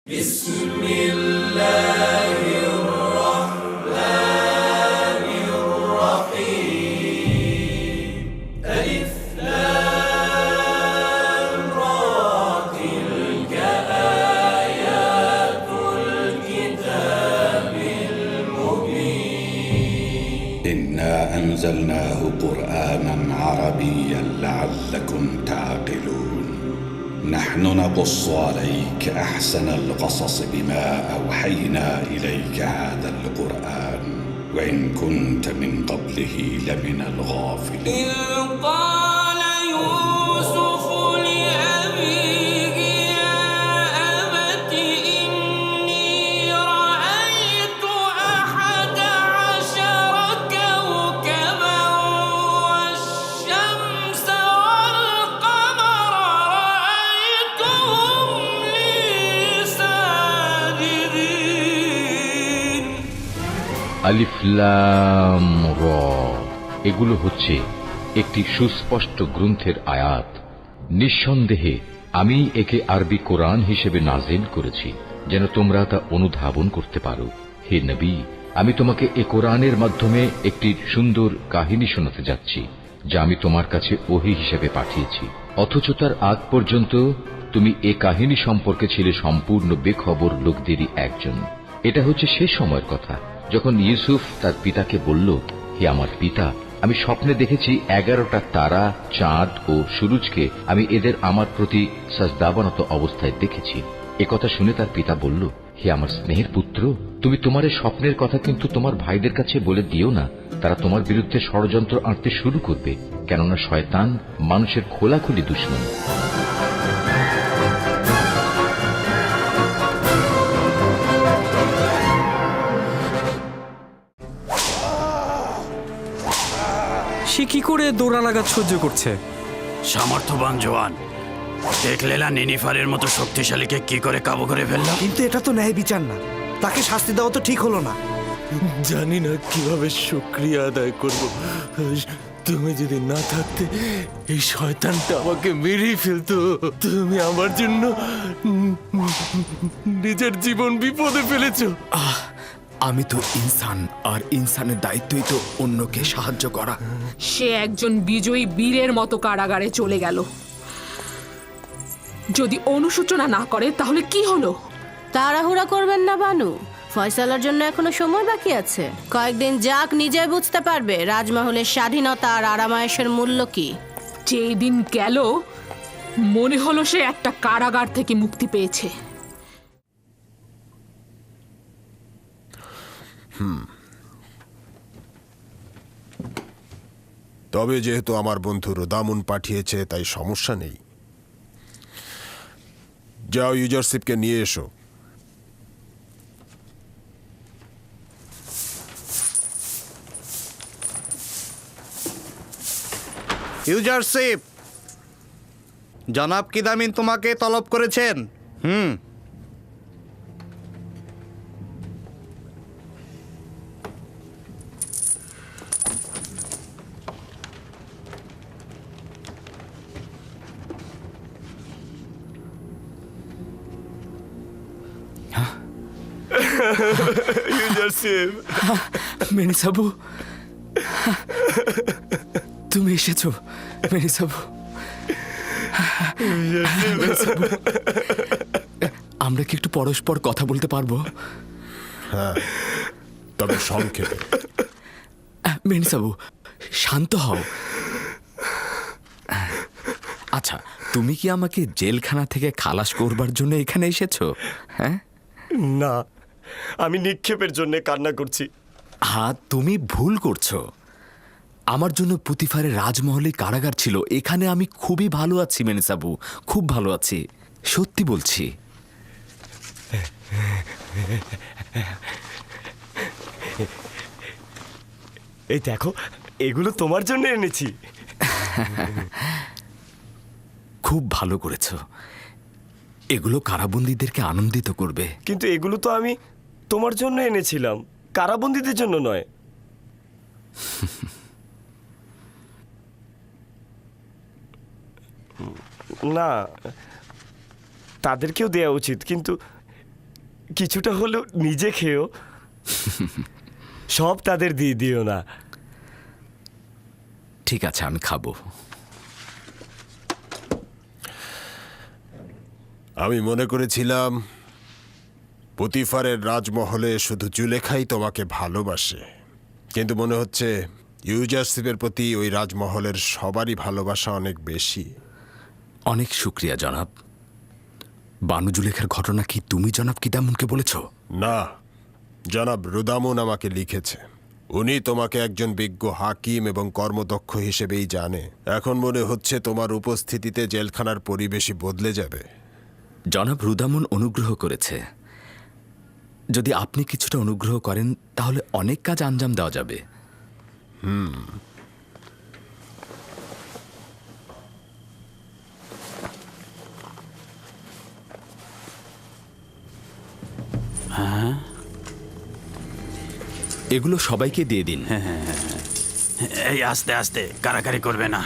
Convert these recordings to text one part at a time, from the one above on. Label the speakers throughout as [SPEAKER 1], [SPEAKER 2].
[SPEAKER 1] بسم الله الرحمن الرحيم ألف لام را تلك آيات الكتاب المبين
[SPEAKER 2] إنا أنزلناه قرآنا عربيا لعلكم تعقلون نحن نقص عليك أحسن القصص بما أوحينا إليك هذا القرآن وإن كنت من قبله لمن الغافلين
[SPEAKER 1] إذ قال يوسف لأبيه يا أبت إني رأيت 11 كوكبا والشمس والقمر رأيتهم لي ساجدين
[SPEAKER 3] আলিফ লাম র, এগুলো হচ্ছে একটি সুস্পষ্ট গ্রন্থের আয়াত। নিঃসন্দেহে আমি একে আরবি কোরআন হিসেবে নাজিল করেছি যেন তোমরা তা অনুধাবন করতে পারো। হে নবী, আমি তোমাকে এ কোরআনের মাধ্যমে একটি সুন্দর কাহিনী শোনাতে যাচ্ছি যা আমি তোমার কাছে ওহী হিসেবে পাঠিয়েছি, অথচ তার আগ পর্যন্ত তুমি এ কাহিনী সম্পর্কে ছিলে সম্পূর্ণ বেখবর লোকদেরই একজন। এটা হচ্ছে সে সময়ের কথা যখন ইউসুফ তার পিতাকে বলল, হে আমার পিতা, আমি স্বপ্নে দেখেছি 11টা তারা, চাঁদ ও সূরজকে আমি এদের আমার প্রতি সাজদাবানত অবস্থায় দেখেছি। একথা শুনে তার পিতা বলল, হে আমার স্নেহের পুত্র, তুমি তোমার এই স্বপ্নের কথা কিন্তু তোমার ভাইদের কাছে বলে দিও না, তারা তোমার বিরুদ্ধে ষড়যন্ত্র আঁটতে শুরু করবে, কেননা শয়তান মানুষের খোলাখুলি দুশমন।
[SPEAKER 4] সে কি করে দৌড়ালাগাত সহ্য করছে?
[SPEAKER 5] সামর্থ্যবান জওয়ান, দেখলে না নিনিফারের মতো শক্তিশালীকে কি করে কাবু করে ফেললো।
[SPEAKER 6] কিন্তু এটা তো ন্যায় বিচার না, তাকে শাস্তি দেওয়া তো ঠিক হলো না।
[SPEAKER 7] জানি না কিভাবে শুকরিয়া আদায় করব। তুমি যদি না থাকতে এই শয়তানটা আমাকে মেরেই ফেলতো। তুমি আমার জন্য নিজের জীবন বিপদে ফেলেছো।
[SPEAKER 8] আমি তো ইনসান, আর ইনসানের দায়িত্বই তো অন্যকে সাহায্য করা।
[SPEAKER 9] সে একজন বিজয়ী বীরের মতো কারাগারে চলে গেল। যদি অনুশোচনা না করে তাহলে কি হলো?
[SPEAKER 10] তাড়াহুড়া করবেন না বানু, ফয়সালার জন্য এখনো সময় বাকি আছে। কয়েকদিন যাক, নিজে বুঝতে পারবে রাজমহলের স্বাধীনতা আর আরামায়েশের মূল্য কি।
[SPEAKER 9] যেই দিন গেল মনে হলো সে একটা কারাগার থেকে মুক্তি পেয়েছে।
[SPEAKER 11] তবে যেহেতু আমার বন্ধু রোদামুন পাঠিয়েছে তাই সমস্যা নেই। যাও, ইউজারশিপকে নিয়ে এসো।
[SPEAKER 6] ইউজারশিপ, জনাব কিদামিন তোমাকে তলব করেছেন।
[SPEAKER 7] ইউজারশিপ,
[SPEAKER 8] মেনিসাবু, তুমি এসেছো। মেনিসাবু, আমরা কি একটু পরস্পর কথা বলতে পারবো?
[SPEAKER 11] হ্যাঁ, তবে সংক্ষেপে।
[SPEAKER 8] মেনিসাবু, শান্ত হও। আচ্ছা, তুমি কি আমাকে জেলখানা থেকে খালাস করবার জন্য এখানে এসেছো? হ্যাঁ
[SPEAKER 7] না, আমি নিক্ষেপের জন্য কান্না করছি।
[SPEAKER 8] হ্যাঁ, তুমি ভুল করছো। আমার জন্য পুতিফারের রাজমহলে কারাগার ছিল, এখানে আমি খুবই ভালো আছি মেনিসাবু, খুব ভালো আছি, সত্যি বলছি।
[SPEAKER 7] এই দেখো, এগুলো তোমার জন্য এনেছি।
[SPEAKER 8] খুব ভালো করেছো, এগুলো কারাবন্দীদেরকে আনন্দিত করবে।
[SPEAKER 7] কিন্তু এগুলো তো আমি তোমার জন্য এনেছিলাম, কারাবন্দীদের জন্য নয়। না, তাদেরকেও দেওয়া উচিত, কিন্তু
[SPEAKER 12] কিছুটা হলেও নিজে খেও। সব তাদের দিয়ে দিও না।
[SPEAKER 8] ঠিক আছে, আমি খাবো।
[SPEAKER 11] আমি মনে করেছিলাম পুতিফারের রাজমহলে শুধু জুলেখাই তোমাকে ভালোবাসে, কিন্তু মনে হচ্ছে ইউজারশিপের প্রতি ওই রাজমহলের সবারই ভালোবাসা অনেক বেশি।
[SPEAKER 8] অনেক শুক্রিয়া জনাব। বানু জুলেখার ঘটনা কি তুমি জনাব কিদামুনকে বলেছ?
[SPEAKER 11] না, জনাব রুদামুন আমাকে লিখেছে। উনি তোমাকে একজন বিজ্ঞ হাকিম এবং কর্মদক্ষ হিসেবেই জানে। এখন মনে হচ্ছে তোমার উপস্থিতিতে জেলখানার পরিবেশই বদলে যাবে।
[SPEAKER 8] জনাব রুদামুন অনুগ্রহ করেছে। যদি আপনি কিছুটা অনুগ্রহ করেন তাহলে অনেক কাজ আঞ্জাম দেওয়া যাবে।
[SPEAKER 5] হ্যাঁ,
[SPEAKER 8] এগুলো সবাইকে দিয়ে দিন।
[SPEAKER 5] এই আস্তে আস্তে, কারাকারি করবে না,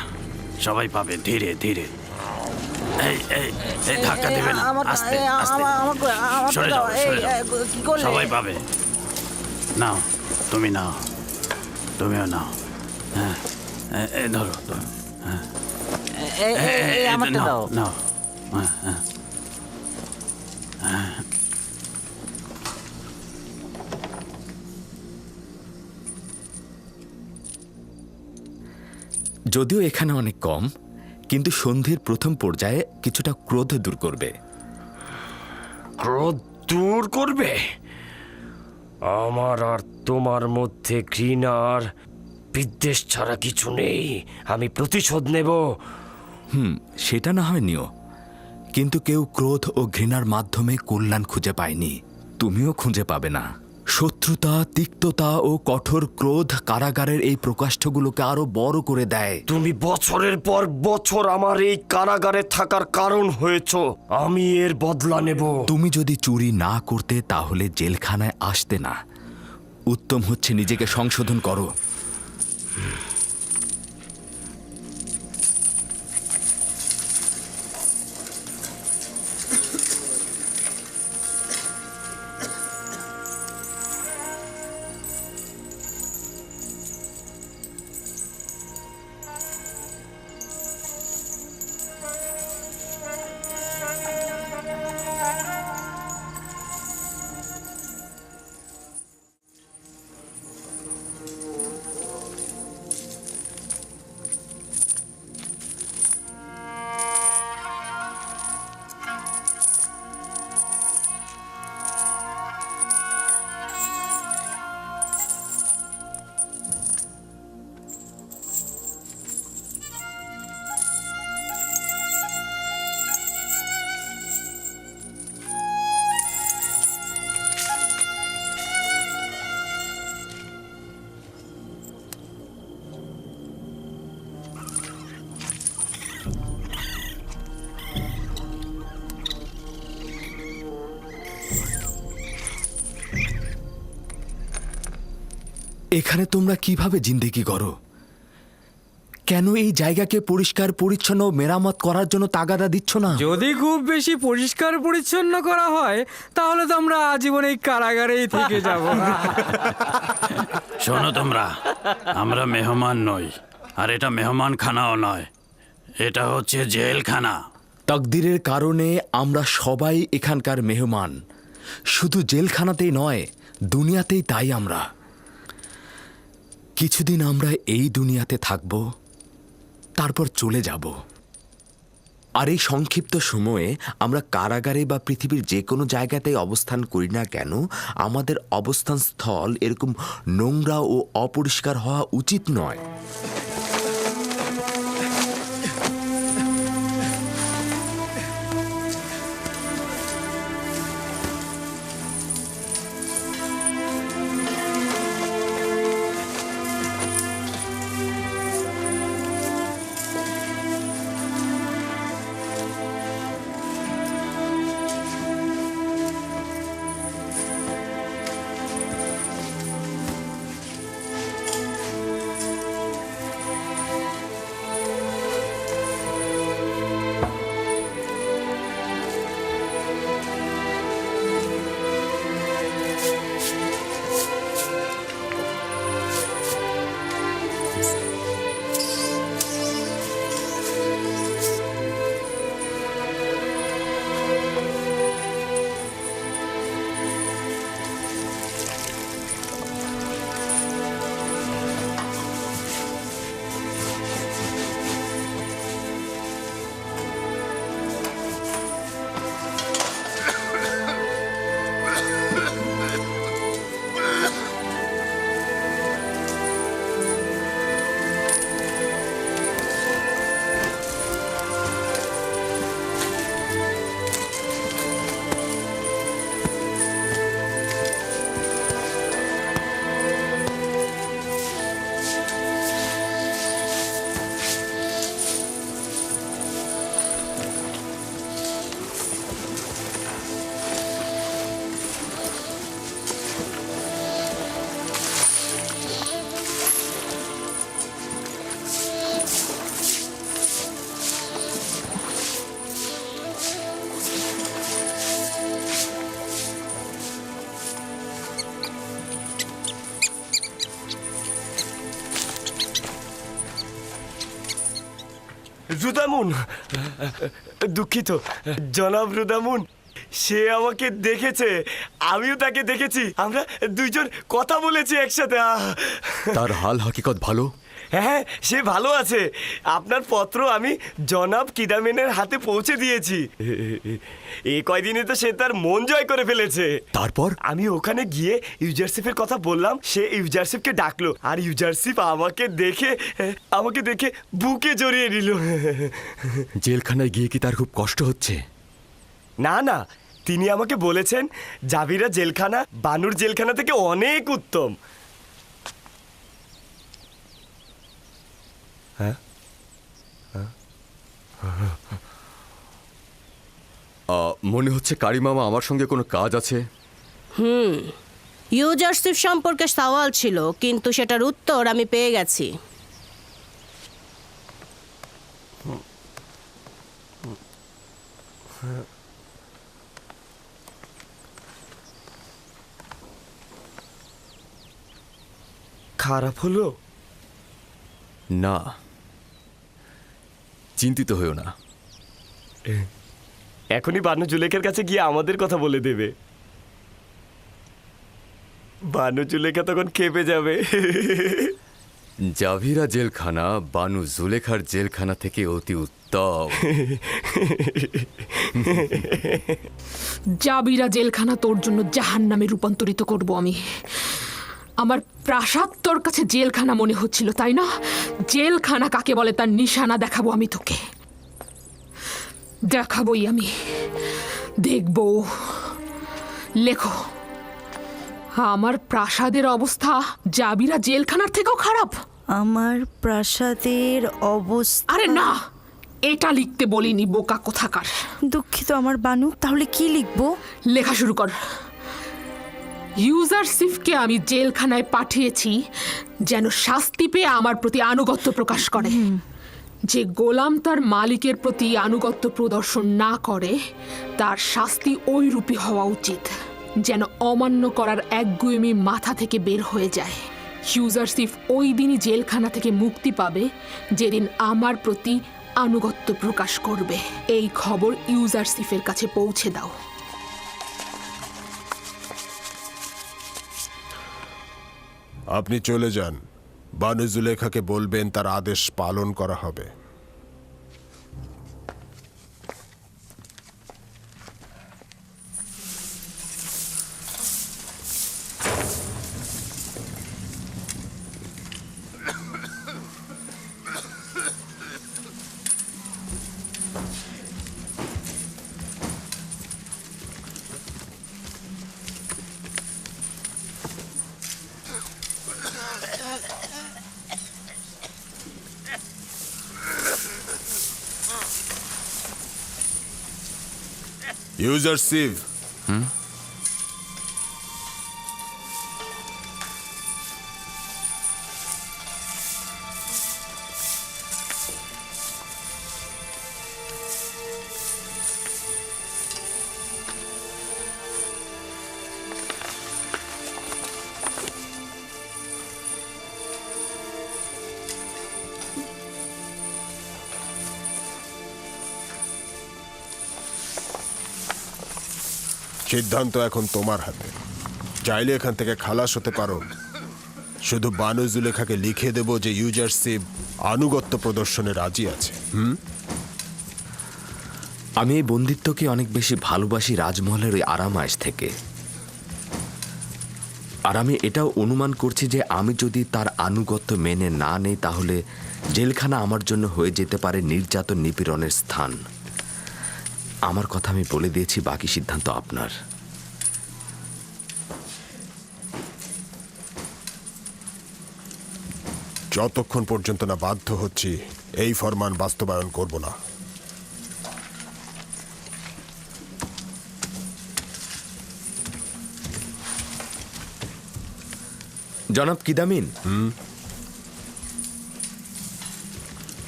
[SPEAKER 5] সবাই পাবে। ধীরে ধীরে। এই এই এই ধাক্কা দেবে না, আস্তে আস্তে। সরে যাও, সরে যাও। সবাই পাবে। নাও, তুমি নাও, তুমিও নাও। হ্যাঁ, এই ধরো, ধরো। হ্যাঁ, নাও, নাও। হ্যাঁ, হ্যাঁ।
[SPEAKER 8] যদিও এখানে অনেক কম, কিন্তু সন্ধির প্রথম পর্যায়ে কিছুটা ক্রোধ দূর করবে।
[SPEAKER 12] ক্রোধ দূর করবে? আমার আর তোমার মধ্যে ঘৃণা আর বিদ্বেষ ছাড়া কিছু নেই। আমি প্রতিশোধ নেব।
[SPEAKER 8] সেটা না হয় নিও, কিন্তু কেউ ক্রোধ ও ঘৃণার মাধ্যমে কল্যাণ খুঁজে পায়নি। তুমিও খুঁজে পাবে না। শত্রুতা, তিক্ততা ও কঠোর ক্রোধ কারাগারের এই প্রকাষ্ঠগুলোকে আরো বড় করে দেয়।
[SPEAKER 12] তুমি বছরের পর বছর আমার এই কারাগারে থাকার কারণ হয়েছ। আমি এর বদলা নেব।
[SPEAKER 8] তুমি যদি চুরি না করতে তাহলে জেলখানায় আসতে না। উত্তম হচ্ছে নিজেকে সংশোধন করো। এখানে তোমরা কিভাবে জিন্দেগি করো? কেন এই জায়গাকে পরিষ্কার পরিচ্ছন্ন মেরামত করার জন্য তাগাদা দিচ্ছ না?
[SPEAKER 4] যদি খুব বেশি পরিষ্কার পরিচ্ছন্ন করা হয় তাহলে তো আমরা আজীবন এই কারাগারেই থেকে যাব।
[SPEAKER 5] শোনো তোমরা, আমরা মেহমান নই, আর এটা মেহমান খানাও নয়, এটা হচ্ছে জেলখানা।
[SPEAKER 8] তাকদিরের কারণে আমরা সবাই এখানকার মেহমান। শুধু জেলখানাতেই নয়, দুনিয়াতেই তাই। আমরা কিছুদিন আমরা এই দুনিয়াতে থাকব, তারপর চলে যাব। আর এই সংক্ষিপ্ত সময়ে আমরা কারাগারে বা পৃথিবীর যে কোনো জায়গাতেই অবস্থান করি না কেন, আমাদের অবস্থান স্থল এরকম নোংরা ও অপরিষ্কার হওয়া উচিত নয়।
[SPEAKER 12] রুদামুন, দুঃখিত জনাব রুদামুন, সে আমাকে দেখেছে, আমিও তাকে দেখেছি, আমরা দুইজন কথা বলেছি একসাথে।
[SPEAKER 13] তার হাল হাকিকত ভালো?
[SPEAKER 12] হ্যাঁ, সে ভালো আছে। আপনার পত্র আমি জনাব কিদামেনের হাতে পৌঁছে দিয়েছি। এই কয়দিনে তো সে তার মন জয় করে ফেলেছে।
[SPEAKER 13] তারপর
[SPEAKER 12] আমি ওখানে গিয়ে ইউজারশিপের কথা বললাম, সে ইউজারশিপকে ডাকলো, আর ইউজারশিপ আমাকে দেখে বুকে জড়িয়ে নিল।
[SPEAKER 13] জেলখানায় গিয়ে কি তার খুব কষ্ট হচ্ছে?
[SPEAKER 12] না না, তিনি আমাকে বলেছেন জাবিরা জেলখানা বানুর জেলখানা থেকে অনেক উত্তম।
[SPEAKER 13] মনে হচ্ছে কারি মামা আমার সঙ্গে কোনো কাজ আছে।
[SPEAKER 10] ইউজারশিপ সম্পর্কে সওয়াল ছিল, কিন্তু সেটার উত্তর আমি পেয়ে গেছি।
[SPEAKER 12] খারাপ হলো
[SPEAKER 13] না, চিন্তিত হয়েও না।
[SPEAKER 12] এখনই বানু জুলেখার কাছে গিয়ে আমাদের কথা বলে দেবে। বানু জুলেখা তখন খেপে যাবে।
[SPEAKER 13] জাভিরা জেলখানা বানু জুলেখার জেলখানা থেকে অতি উত্তম।
[SPEAKER 9] জাবিরা জেলখানা তোর জন্য জাহান্নামে রূপান্তরিত করব আমি। আমার প্রাসাদ তোর কাছে জেলখানা মনে হচ্ছিল, তাই না? জেলখানা কাকে বলে তার নিশানা দেখাবো আমি তোকে, দেখাবোই আমি, দেখবো। লেখো, আমার প্রাসাদের অবস্থা জাবিরা জেলখানার থেকেও খারাপ।
[SPEAKER 14] আমার প্রাসাদের অবস্থা?
[SPEAKER 9] আরে না, এটা লিখতে বলিনি, বোকা কোথাকার।
[SPEAKER 14] দুঃখিত আমার বানু, তাহলে কি লিখবো?
[SPEAKER 9] লেখা শুরু কর। ইউজারশিপকে আমি জেলখানায় পাঠিয়েছি যেন শাস্তি পেয়ে আমার প্রতি আনুগত্য প্রকাশ করে। যে গোলাম তার মালিকের প্রতি আনুগত্য প্রদর্শন না করে তার শাস্তি ওই রূপী হওয়া উচিত যেন অমান্য করার একগুয়েমি মাথা থেকে বের হয়ে যায়। ইউজারশিপ ওই দিনই জেলখানা থেকে মুক্তি পাবে যেদিন আমার প্রতি আনুগত্য প্রকাশ করবে। এই খবর ইউজারশিপের কাছে পৌঁছে দাও।
[SPEAKER 11] আপনি চলে যান। বানু জুলেখাকে বলবেন তার আদেশ পালন করা হবে। ইউজারশিপ, সিদ্ধান্ত এখন তোমার হাতে। চাইলে এখান থেকে খালাস হতে পারো। শুধু বানু জুলেখাকে লিখে দেব যে ইউজারশিপ আনুগত্য প্রদর্শনে রাজি আছে।
[SPEAKER 8] আমি এই বন্দিত্বকে অনেক বেশি ভালোবাসি রাজমহলের ওই আরামায়েশ থেকে। আর আমি এটাও অনুমান করছি যে আমি যদি তার আনুগত্য মেনে না নেই তাহলে জেলখানা আমার জন্য হয়ে যেতে পারে নির্যাতন নিপীড়নের স্থান। আমার কথা আমি বলে দিয়েছি, বাকি সিদ্ধান্ত আপনার।
[SPEAKER 11] যতক্ষণ পর্যন্ত না বাধ্য হচ্ছি এই ফরমান বাস্তবায়ন করব না।
[SPEAKER 8] জনাব কিদামিন,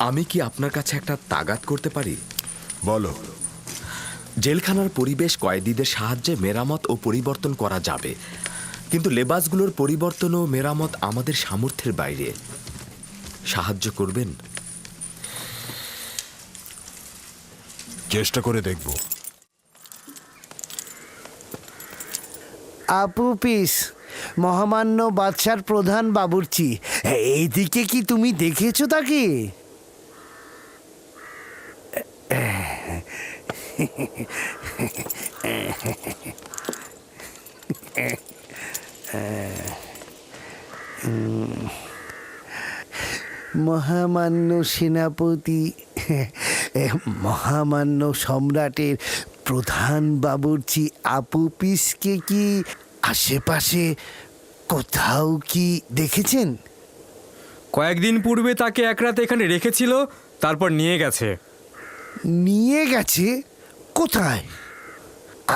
[SPEAKER 8] আমি কি আপনার কাছে একটা তাগাদ করতে পারি?
[SPEAKER 11] বলো।
[SPEAKER 8] জেলখানার পরিবেশ কয়েদিদের সাহায্যে মেরামত ও পরিবর্তন করা যাবে, কিন্তু লেবাসগুলোর পরিবর্তন ও মেরামত আমাদের সামর্থ্যের বাইরে। সাহায্য করবেন?
[SPEAKER 11] চেষ্টা করে দেখব।
[SPEAKER 15] আপু পিস, মহামান্য বাদশার প্রধান বাবুর্চি, এইদিকে কি তুমি দেখেছো তাকে? মহামান্য সেনাপতি, মহামান্য সম্রাটের প্রধান বাবুর্চি আপু পিসকে কি আশেপাশে কোথাও কি দেখেছেন?
[SPEAKER 4] কয়েকদিন পূর্বে তাকে এক রাত এখানে রেখেছিল, তারপর নিয়ে গেছে।
[SPEAKER 15] নিয়ে গেছে? কোথায়?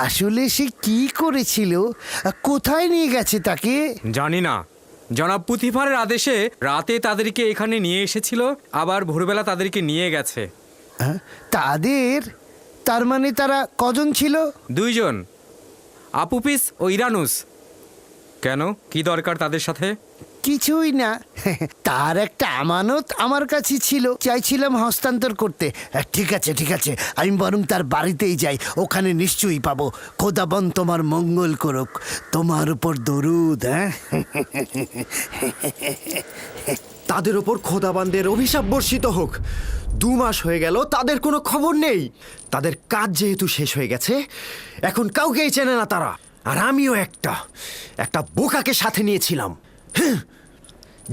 [SPEAKER 15] আসলে সে কি করেছিল? কোথায় নিয়ে গেছে তাকে?
[SPEAKER 4] জানি না। জনাব পুথিফারের আদেশে রাতে তাদেরকে এখানে নিয়ে এসেছিল, আবার ভোরবেলা তাদেরকে নিয়ে গেছে।
[SPEAKER 15] তাদের? তার মানে তারা কজন ছিল?
[SPEAKER 4] 2 জন, আপুপিস ও ইরানুস। কেন, কি দরকার তাদের সাথে?
[SPEAKER 15] কিছুই না, তার একটা আমানত আমার কাছে ছিল, চাইছিলাম হস্তান্তর করতে। ঠিক আছে ঠিক আছে, আমি বরং তার বাড়িতেই যাই, ওখানে নিশ্চয়ই পাবো। খোদাবন তোমার মঙ্গল করুক, তোমার উপর দরুদ।
[SPEAKER 6] তাদের ওপর খোদাবানদের অভিশাপ বর্ষিত হোক। 2 মাস হয়ে গেল, তাদের কোনো খবর নেই। তাদের কাজ যেহেতু শেষ হয়ে গেছে, এখন কাউকেই চেনে না তারা। আর আমিও একটা বোকাকে সাথে নিয়েছিলাম,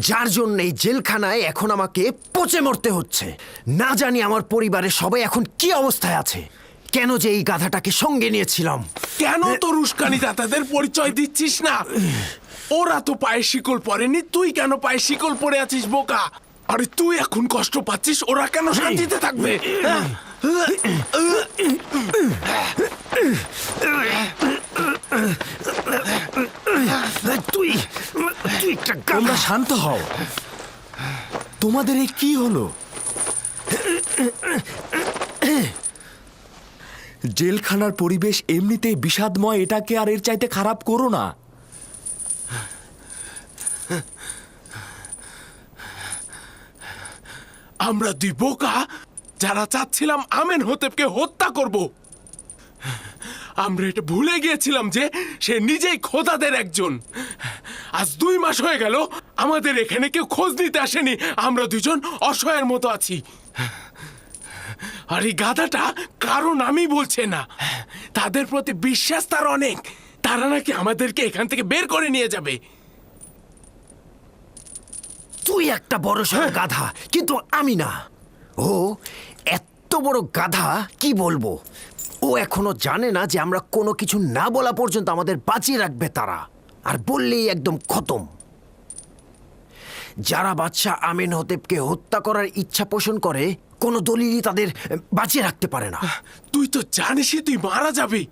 [SPEAKER 6] যার জন্য এই জেলখানায় এখন আমাকে পচে মরতে হচ্ছে। না জানি আমার পরিবারের সবাই এখন কি অবস্থায় আছে। কেন যে এই গাধাটাকে সঙ্গে নিয়েছিলাম।
[SPEAKER 7] কেন তোর উস্কানি দাতাদের পরিচয় দিচ্ছিস না? ওরা তো পায়ে শিকল পরেনি, তুই কেন পায়ে শিকল পরে আছিস বোকা? আরে তুই এখন কষ্ট পাচ্ছিস, ওরা কেন শান্তিতে থাকবে?
[SPEAKER 6] তোমরা শান্ত হও। তোমাদের এই কি হলো? জেলখানার পরিবেশ এমনিতেই বিষাদময়, এটাকে আর এর চাইতে খারাপ করো না।
[SPEAKER 7] আমরা 2 বোকা যারা চাচ্ছিলাম আমেনহোতেপকে হত্যা করব। আমরা এটা ভুলে গিয়েছিলাম যে সে নিজেই খোদাদের একজন। আজ 2 মাস হয়ে গেল আমাদের এখানে কেউ খোঁজ নিতে আসেনি। আমরা 2 জন অসহায়ের মতো আছি। আর এই গাধাটা কারো নামই বলছে না। তাদের প্রতি বিশ্বাস তার অনেক, তারা নাকি আমাদেরকে এখান থেকে বের করে নিয়ে যাবে।
[SPEAKER 6] তুই একটা বড় সড় গাধা, কিন্তু আমি না। ও এত বড় গাধা, কি বলবো। ও এখনো জানে না যে আমরা কোনো কিছু না বলা পর্যন্ত আমাদের বাঁচিয়ে রাখবে তারা, আর বললেই একদম খতম। যারা বাদশাহ আমেনহোতেপকে হত্যা করার ইচ্ছা পোষণ করে, কোনো দলিলই তাদের বাঁচিয়ে রাখতে পারে না।
[SPEAKER 7] তুই তো জানিসই তুই মারা যাবি,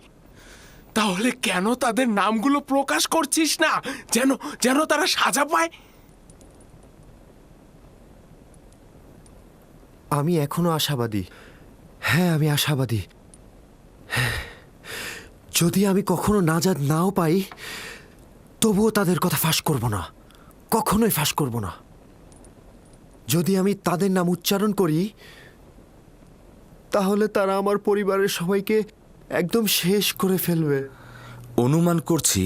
[SPEAKER 7] তাহলে কেন তাদের নামগুলো প্রকাশ করছিস না, যেন তারা সাজা পায়?
[SPEAKER 6] আমি এখনো আশাবাদী। হ্যাঁ, আমি আশাবাদী। যদি আমি কখনো নাজাত নাও পাই, তবুও তাদের কথা ফাঁস করব না, কখনোই ফাঁস করব না। যদি আমি তাদের নাম উচ্চারণ করি, তাহলে তারা আমার পরিবারের সবাইকে একদম শেষ করে ফেলবে।
[SPEAKER 8] অনুমান করছি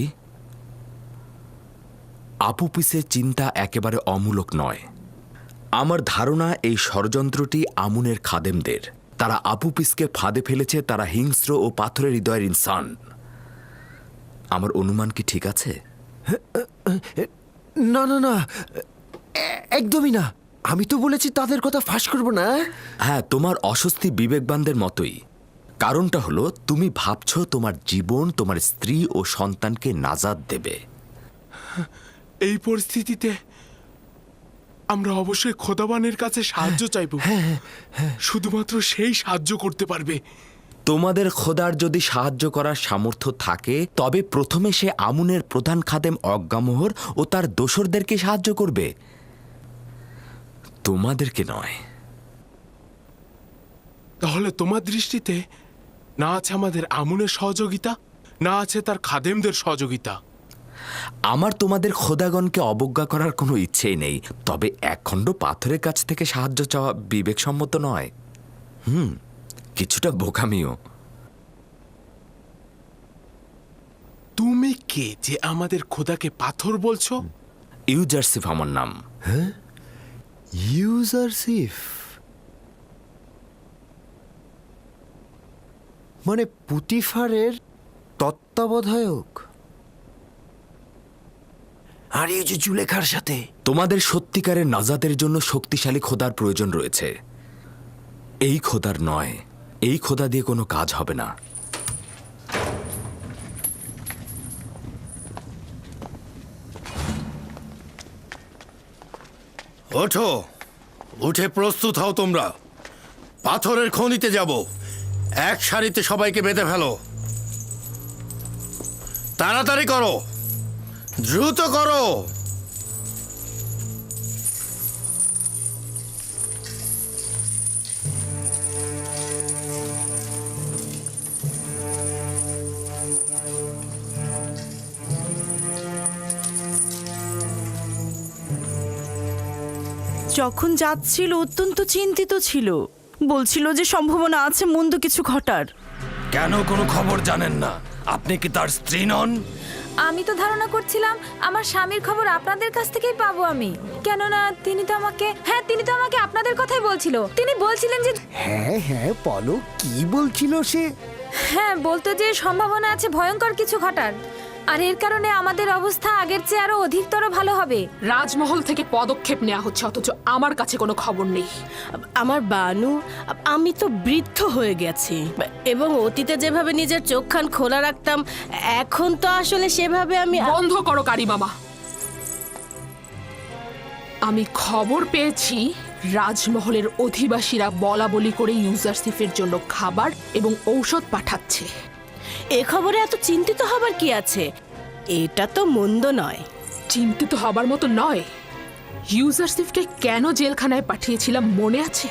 [SPEAKER 8] আপুপিসের চিন্তা একেবারে অমূলক নয়। আমার ধারণা এই ষড়যন্ত্রটি আমুনের খাদেমদের। তারা আপুপিসকে ফাঁদে ফেলেছে। তারা হিংস্র ও পাথরের হৃদয়ের ইনসান। আমার অনুমান কি ঠিক আছে?
[SPEAKER 6] না না না, একদমই না। আমি তো বলেছি তাদের কথা ফাঁস করব না।
[SPEAKER 8] হ্যাঁ, তোমার অস্বস্তি বিবেকবানদের মতোই। কারণটা হলো তুমি ভাবছ তোমার জীবন তোমার স্ত্রী ও সন্তানকে নাজাত দেবে।
[SPEAKER 7] এই পরিস্থিতিতে আমরা অবশ্যই খোদাবানের কাছে সাহায্য চাইব। শুধুমাত্র সেই সাহায্য করতে পারবে।
[SPEAKER 8] তোমাদের খোদার যদি সাহায্য করার সামর্থ্য থাকে, তবে প্রথমে সে আমুনের প্রধান খাদেম অজ্ঞামোহর ও তার দোসরদেরকে সাহায্য করবে, তোমাদেরকে নয়।
[SPEAKER 7] তাহলে তোমার দৃষ্টিতে না আছে আমাদের আমুনের সহযোগিতা, না আছে তার খাদেমদের সহযোগিতা।
[SPEAKER 8] আমার তোমাদের খোদাগণকে অবজ্ঞা করার কোনো ইচ্ছেই নেই, তবে 1 খণ্ড পাথরের কাছ থেকে সাহায্য চাওয়া বিবেকসম্মত নয়। কিছুটা বোকামিও।
[SPEAKER 7] তুমি কে যে আমাদের খোদাকে পাথর বলছো?
[SPEAKER 8] ইউজারসিফ আমার নাম।
[SPEAKER 6] হ্যাঁ, ইউজারসিফ মানে পুতিফারের তত্ত্বাবধায়ক। আর এই যে জুলেখার সাথে
[SPEAKER 8] তোমাদের সত্যিকারের নাজাতের জন্য শক্তিশালী খোদার প্রয়োজন রয়েছে, এই খোদার নয়। এই খোদা দিয়ে কোনো কাজ হবে না।
[SPEAKER 16] ওঠো, উঠে প্রস্তুত হও তোমরা। পাথরের খনিতে যাব। এক সারিতে সবাইকে বেঁধে ফেলো। তাড়াতাড়ি করো, দ্রুত করো।
[SPEAKER 14] যখন যাচ্ছিল অত্যন্ত চিন্তিত ছিল, বলছিল যে সম্ভাবনা আছে মন্দ কিছু ঘটার।
[SPEAKER 16] কেন কোনো খবর জানেন না? আপনি কি তার স্ত্রী নন?
[SPEAKER 17] আমি তো ধারণা করছিলাম আমার স্বামীর খবর আপনাদের কাছ থেকেই পাবো আমি, কেননা তিনি তো আমাকে আপনাদের কথাই বলছিল। তিনি বলছিলেন যে
[SPEAKER 15] হ্যাঁ হ্যাঁ বলো, কি বলছিল সে?
[SPEAKER 17] হ্যাঁ, বলতো যে সম্ভাবনা আছে ভয়ঙ্কর কিছু ঘটার, আর এর কারণে আমাদের অবস্থা আগের চেয়ে আরো অধিকতর ভালো হবে।
[SPEAKER 9] রাজমহল থেকে পদক্ষেপ নেওয়া হচ্ছে, অথচ আমার কাছে কোনো খবর নেই।
[SPEAKER 10] আমার বানু, আমি তো বৃদ্ধ হয়ে গেছি এবং অতীতে যেভাবে নিজের চোখ কান খোলা রাখতাম, এখন তো আসলে সেভাবে আমি।
[SPEAKER 9] বন্ধ করো কারি মামা। আমি খবর পেয়েছি রাজমহলের অধিবাসীরা বলা বলি করে ইউজারসিফের জন্য খাবার এবং ঔষধ পাঠাচ্ছে।
[SPEAKER 10] এ খবরে এত চিন্তিত হবার কি আছে? এটা তো মন্দ নয়।
[SPEAKER 9] চিন্তিত হবার মতো নয়। ইউজারসিফকে কেন জেলখানায় পাঠিয়েছিলাম মনে আছে?